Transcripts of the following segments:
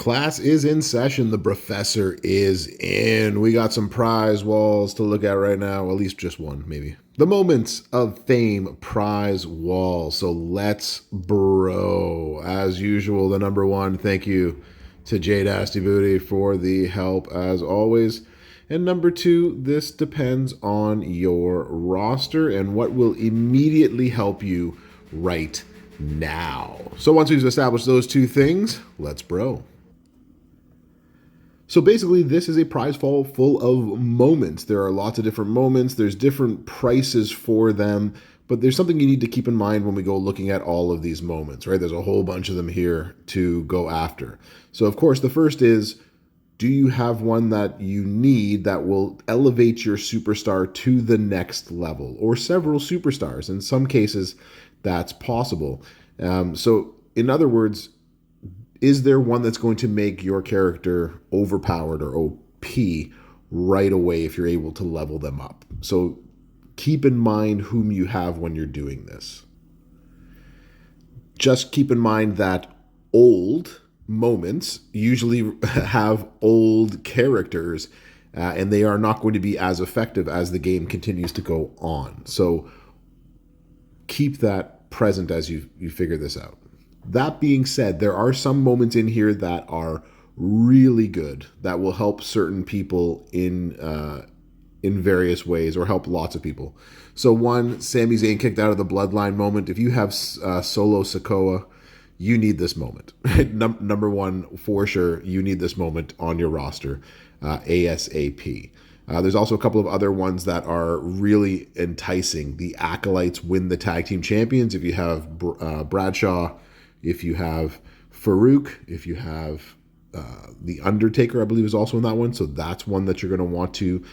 Class is in session. The Brofessor is in. We got some prize walls to look at right now. At least just one, maybe. The Moments of Fame prize wall. So let's bro. As usual, the number one. Thank you to Jade Asty Booty for the help as always. And number two, this depends on your roster and what will immediately help you right now. So once we've established those two things, let's bro. So basically, this is a prize fall full of moments. There are lots of different moments. There's different prices for them, but there's something you need to keep in mind when we go looking at all of these moments, right? There's a whole bunch of them here to go after. So of course, the first is, do you have one that you need that will elevate your superstar to the next level, or several superstars? In some cases, that's possible. So in other words, is there one that's going to make your character overpowered or OP right away if you're able to level them up? So keep in mind whom you have when you're doing this. Just keep in mind that old moments usually have old characters, and they are not going to be as effective as the game continues to go on. So keep that present as you figure this out. That being said, there are some moments in here that are really good that will help certain people in various ways, or help lots of people. So one, Sami Zayn kicked out of the Bloodline moment. If you have Solo Sikoa, you need this moment. Number one, for sure, you need this moment on your roster ASAP. There's also a couple of other ones that are really enticing. The Acolytes win the Tag Team Champions. If you have Bradshaw, if you have Farouk, if you have The Undertaker, I believe is also in that one. So that's one that you're going to want to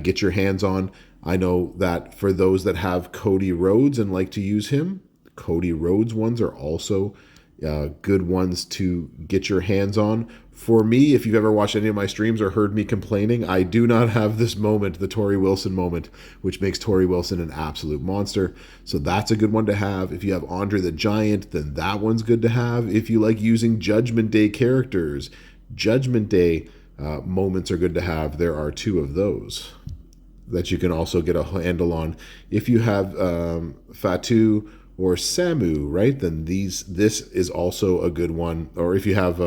get your hands on. I know that for those that have Cody Rhodes and like to use him, Cody Rhodes ones are also good ones to get your hands on. For me, if you've ever watched any of my streams or heard me complaining, I do not have this moment, the Torrie Wilson moment, which makes Torrie Wilson an absolute monster. So that's a good one to have. If you have Andre the Giant, then that one's good to have. If you like using Judgment Day characters, Judgment Day moments are good to have. There are two of those that you can also get a handle on. If you have Fatu or Samu, right, then this is also a good one. Or if you have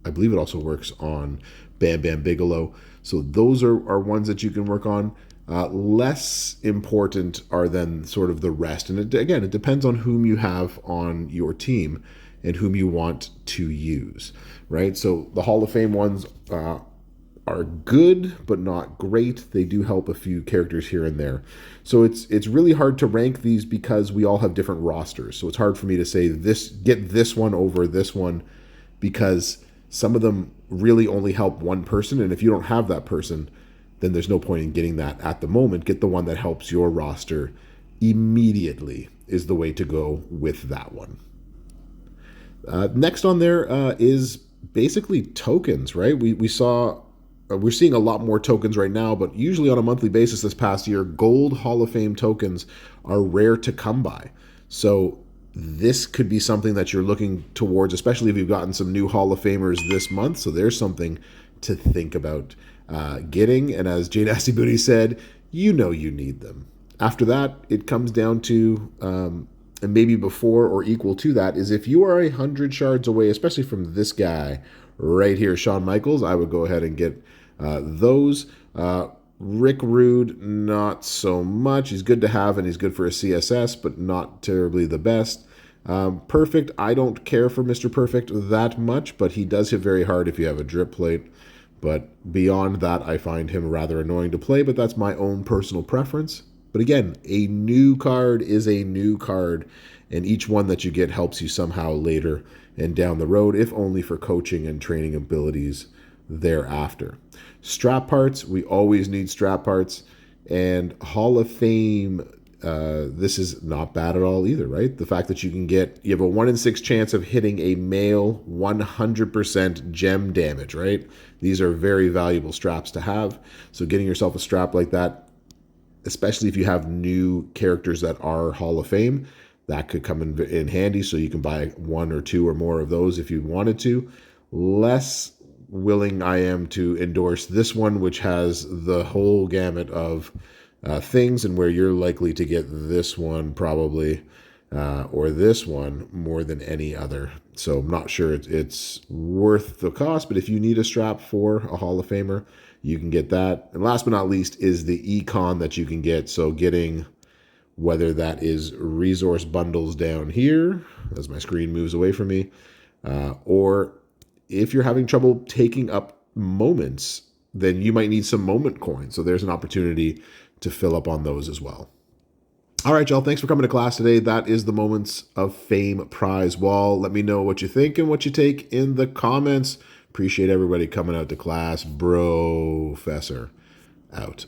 I believe it also works on Bam Bam Bigelow. So those are ones that you can work on. Less important are then sort of the rest. And again, it depends on whom you have on your team and whom you want to use, right? So the Hall of Fame ones are good, but not great. They do help a few characters here and there. So it's really hard to rank these because we all have different rosters. So it's hard for me to say get this one over this one, because some of them really only help one person. And if you don't have that person, then there's no point in getting that at the moment. Get the one that helps your roster immediately is the way to go with that one. Next on there is basically tokens, right? We're seeing a lot more tokens right now, but usually on a monthly basis this past year, gold Hall of Fame tokens are rare to come by. So this could be something that you're looking towards, especially if you've gotten some new Hall of Famers this month. So there's something to think about getting. And as Jade Asty Booty said, you know you need them. After that, it comes down to, and maybe before or equal to that, is if you are 100 shards away, especially from this guy right here, Shawn Michaels, I would go ahead and get those. Rick Rude, not so much. He's good to have, and he's good for a CSS, but not terribly the best. Perfect, I don't care for Mr. Perfect that much, but he does hit very hard if you have a drip plate. But beyond that, I find him rather annoying to play, but that's my own personal preference. But again, a new card is a new card, and each one that you get helps you somehow later and down the road, if only for coaching and training abilities thereafter. Strap parts, we always need strap parts. And Hall of Fame, this is not bad at all either, right? The fact that you have a 1 in 6 chance of hitting a male 100% gem damage, right? These are very valuable straps to have. So getting yourself a strap like that, especially if you have new characters that are Hall of Fame, that could come in handy. So you can buy 1 or 2 or more of those if you wanted to. less willing I am to endorse this one, which has the whole gamut of things, and where you're likely to get this one probably or this one more than any other. So I'm not sure it's worth the cost, but if you need a strap for a Hall of Famer, you can get that. And last but not least is the econ that you can get. So getting, whether that is resource bundles down here, as my screen moves away from me, or if you're having trouble taking up moments, then you might need some moment coins. So there's an opportunity to fill up on those as well. All right, y'all. Thanks for coming to class today. That is the Moments of Fame prize wall. Let me know what you think and what you take in the comments. Appreciate everybody coming out to class. Brofessor out.